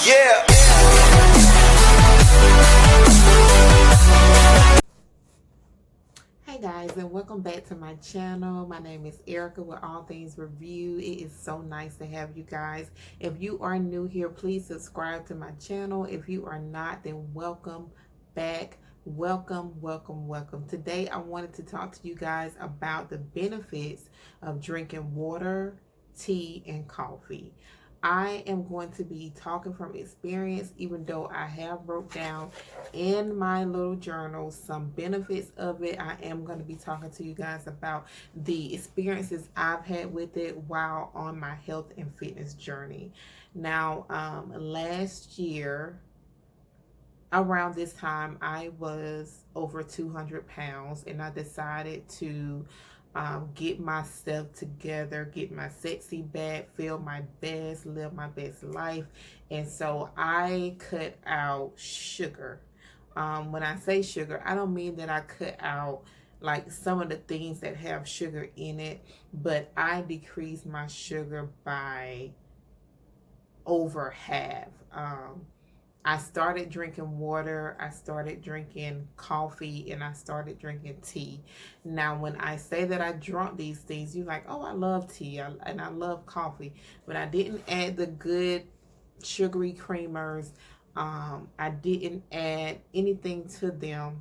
Yeah. Hey guys, and welcome back to my channel. My name is Erica with All Things Review. It is so nice to have you guys. If you are new here, please subscribe to my channel. If you are not, then welcome back. Welcome. Today I wanted to talk to you guys about the benefits of drinking water, tea, and coffee. I am going to be talking from experience, even though I have wrote down in my little journal some benefits of it. I am going to be talking to you guys about the experiences I've had with it while on my health and fitness journey. Now, last year, around this time, I was over 200 pounds, and I decided to get myself together, get my sexy back, feel my best, live my best life. And so I cut out sugar. When I say sugar, I don't mean that I cut out like some of the things that have sugar in it, but I decreased my sugar by over half. I started drinking water, I started drinking coffee, and I started drinking tea. Now, when I say that I drunk these things, you're like, oh, I love tea and I love coffee. But I didn't add the good sugary creamers. I didn't add anything to them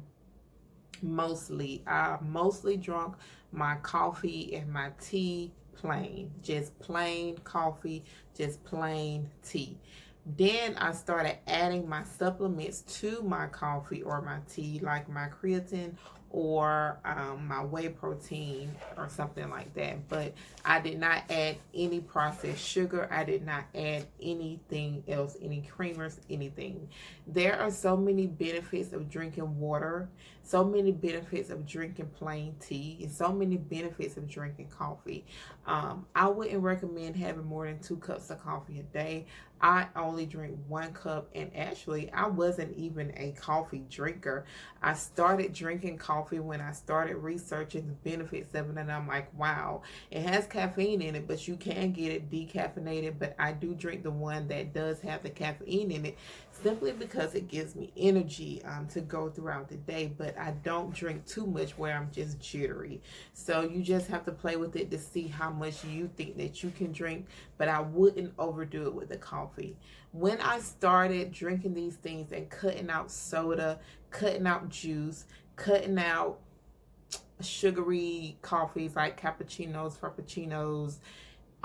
mostly. I mostly drunk my coffee and my tea plain. Just plain coffee, just plain tea. Then I started adding my supplements to my coffee or my tea, like my creatine or my whey protein or something like that. But I did not add any processed sugar. I did not add anything else, any creamers, anything. There are so many benefits of drinking water, so many benefits of drinking plain tea, and so many benefits of drinking coffee. I wouldn't recommend having more than 2 cups of coffee a day. I only drink 1 cup, and actually I wasn't even a coffee drinker. I started drinking coffee when I started researching the benefits of it, and I'm like, wow, it has caffeine in it, but you can get it decaffeinated. But I do drink the one that does have the caffeine in it, simply because it gives me energy to go throughout the day. But I don't drink too much where I'm just jittery. So you just have to play with it to see how much you think that you can drink, but I wouldn't overdo it with the coffee. When I started drinking these things and cutting out soda, cutting out juice, cutting out sugary coffees like cappuccinos, frappuccinos,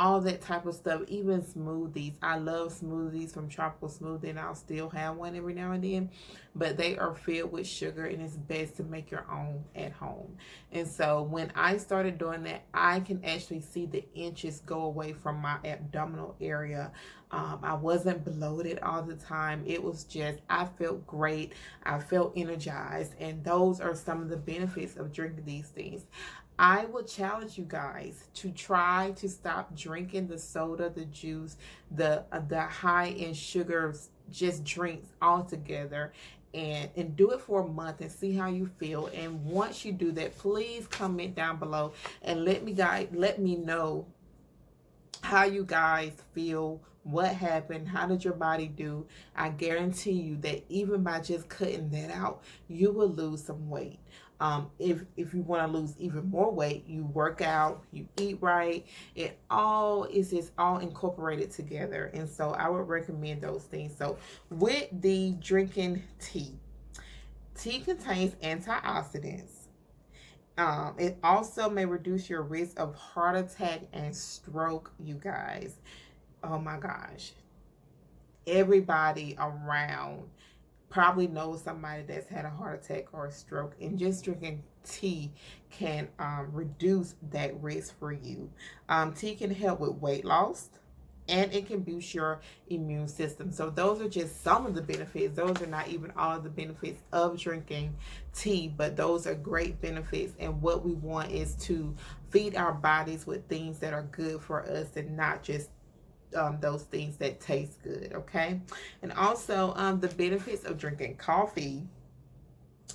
all that type of stuff, even smoothies. I love smoothies from Tropical Smoothie, and I'll still have one every now and then, but they are filled with sugar, and it's best to make your own at home. And so when I started doing that, I can actually see the inches go away from my abdominal area. I wasn't bloated all the time. It was just, I felt great. I felt energized, and those are some of the benefits of drinking these things. I would challenge you guys to try to stop drinking the soda, the juice, the high in sugar just drinks altogether, and do it for a month and see how you feel. And once you do that, please comment down below and let me know how you guys feel, what happened, how did your body do. I guarantee you that even by just cutting that out, you will lose some weight. If you want to lose even more weight, you work out, you eat right. It all is just all incorporated together. And so I would recommend those things. So with the drinking tea, tea contains antioxidants. It also may reduce your risk of heart attack and stroke, you guys. Oh my gosh. Everybody around probably knows somebody that's had a heart attack or a stroke, and just drinking tea can reduce that risk for you. Tea can help with weight loss, and it can boost your immune system. So those are just some of the benefits. Those are not even all of the benefits of drinking tea, but those are great benefits. And what we want is to feed our bodies with things that are good for us, and not just those things that taste good. Okay. And also the benefits of drinking coffee: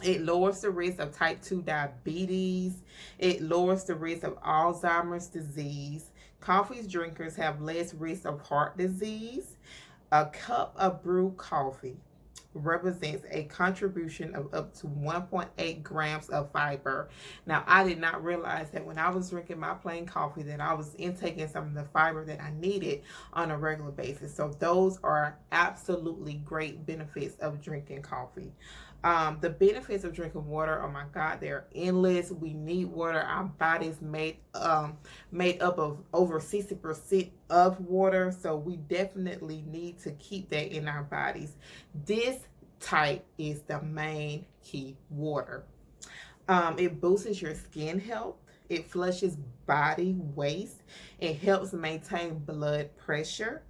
it lowers the risk of type 2 diabetes. It lowers the risk of Alzheimer's disease. Coffee drinkers have less risk of heart disease. A cup of brewed coffee represents a contribution of up to 1.8 grams of fiber. Now, I did not realize that when I was drinking my plain coffee that I was intaking some of the fiber that I needed on a regular basis. So those are absolutely great benefits of drinking coffee. The benefits of drinking water, oh my God, they're endless. We need water. Our body's made up of over 60% of water, so we definitely need to keep that in our bodies. This type is the main key: water. It boosts your skin health. It flushes body waste. It helps maintain blood pressure.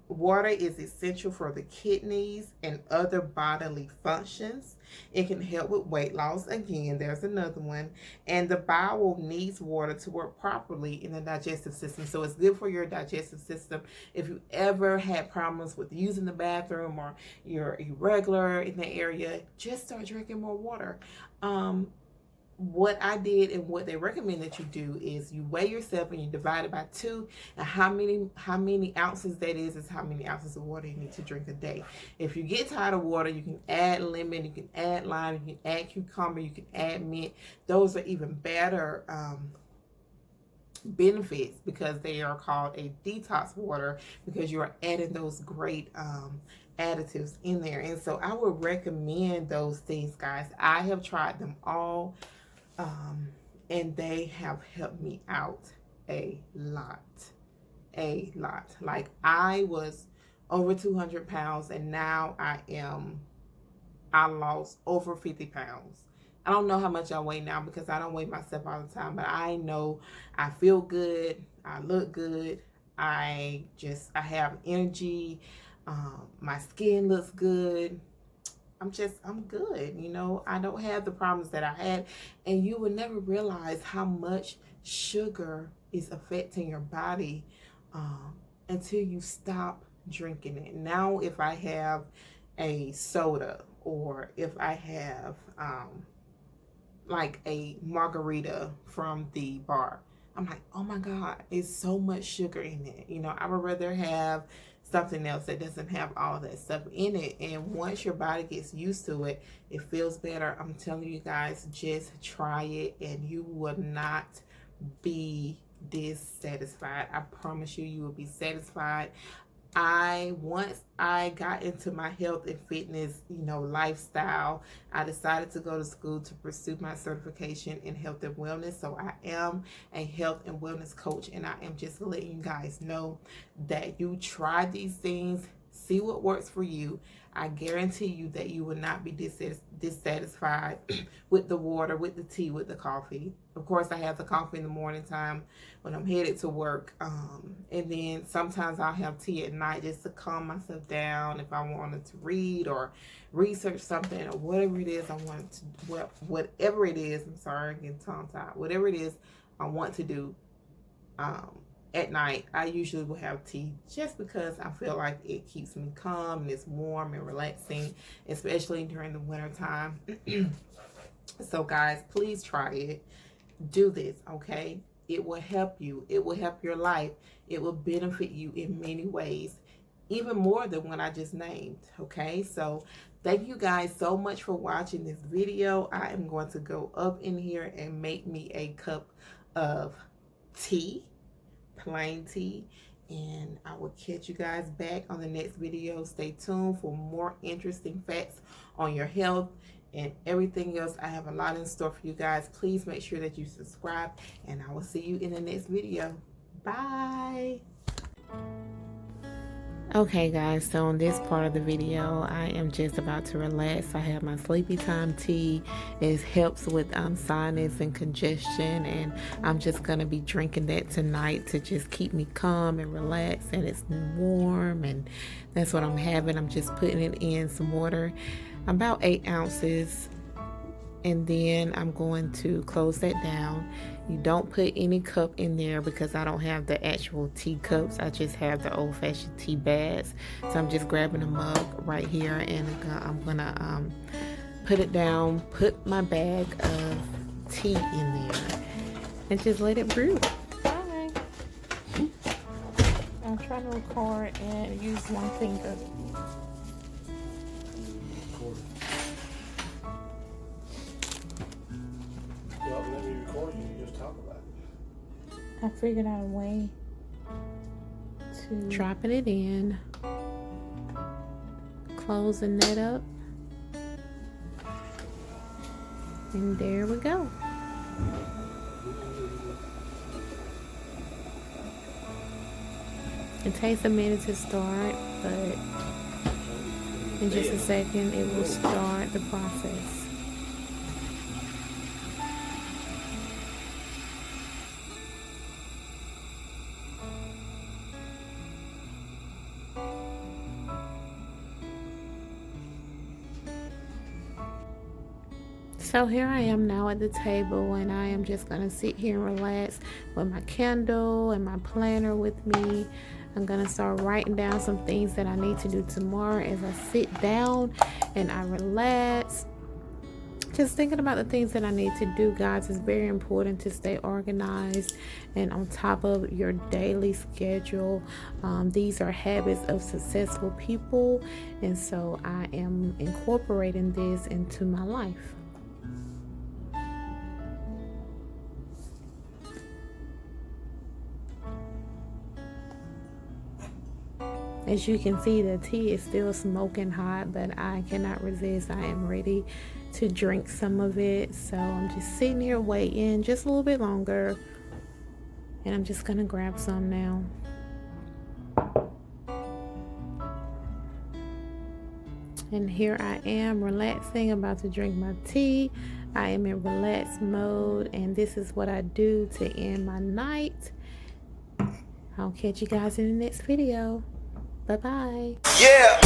Water is essential for the kidneys and other bodily functions. It can help with weight loss. Again, there's another one. And the bowel needs water to work properly in the digestive system. So it's good for your digestive system. If you ever had problems with using the bathroom or you're irregular in the area, just start drinking more water. What I did and what they recommend that you do is you weigh yourself and you divide it by 2, and how many ounces that is how many ounces of water you need to drink a day. If you get tired of water, you can add lemon, you can add lime, you can add cucumber, you can add mint. Those are even better benefits because they are called a detox water, because you are adding those great additives in there. And so I would recommend those things, guys. I have tried them all. And they have helped me out a lot. Like, I was over 200 pounds and now I lost over 50 pounds. I don't know how much I weigh now because I don't weigh myself all the time, but I know I feel good. I look good. I have energy. My skin looks good. I'm good. You know, I don't have the problems that I had. And you would never realize how much sugar is affecting your body until you stop drinking it. Now, if I have a soda or if I have like a margarita from the bar, I'm like, oh my God, it's so much sugar in it. You know, I would rather have something else that doesn't have all that stuff in it. And once your body gets used to it, it feels better. I'm telling you guys, just try it and you will not be dissatisfied. I promise you, you will be satisfied. Once I got into my health and fitness, lifestyle, I decided to go to school to pursue my certification in health and wellness. So I am a health and wellness coach, and I am just letting you guys know that you try these things, see what works for you. I guarantee you that you will not be dissatisfied with the water, with the tea, with the coffee. Of course, I have the coffee in the morning time when I'm headed to work. And then sometimes I'll have tea at night just to calm myself down if I wanted to read or research something or whatever it is I want to, whatever it is, I'm sorry, I'm getting tongue-tied. Whatever it is I want to do, at night, I usually will have tea just because I feel like it keeps me calm and it's warm and relaxing, especially during the winter time. So guys, please try it. Do this, okay? It will help you. It will help your life. It will benefit you in many ways, even more than what I just named, okay? So thank you guys so much for watching this video. I am going to go up in here and make me a cup of tea, plain tea, and I will catch you guys back on the next video. Stay tuned for more interesting facts on your health and everything else. I have a lot in store for you guys. Please make sure that you subscribe, and I will see you in the next video. Bye. Okay guys, so on this part of the video, I am just about to relax. I have my sleepy time tea. It helps with sinus and congestion, and I'm just going to be drinking that tonight to just keep me calm and relaxed, and it's warm, and that's what I'm having. I'm just putting it in some water, about 8 ounces, and then I'm going to close that down. You don't put any cup in there because I don't have the actual tea cups. I just have the old-fashioned tea bags. So I'm just grabbing a mug right here, and I'm gonna put it down, put my bag of tea in there, and just let it brew. Bye. I'm trying to record and use one finger. Y'all let me record you, you just talk about it. I figured out a way to dropping it in, closing that up, and there we go. It takes a minute to start, but in just a second it will start the process. So here I am now at the table, and I am just gonna sit here and relax with my candle and my planner with me. I'm gonna start writing down some things that I need to do tomorrow as I sit down and I relax. Just thinking about the things that I need to do, guys. It's very important to stay organized and on top of your daily schedule. These are habits of successful people, and so I am incorporating this into my life. As you can see, the tea is still smoking hot, but I cannot resist. I am ready to drink some of it. So I'm just sitting here waiting just a little bit longer. And I'm just going to grab some now. And here I am relaxing, about to drink my tea. I am in relaxed mode, and this is what I do to end my night. I'll catch you guys in the next video. Bye-bye. Yeah.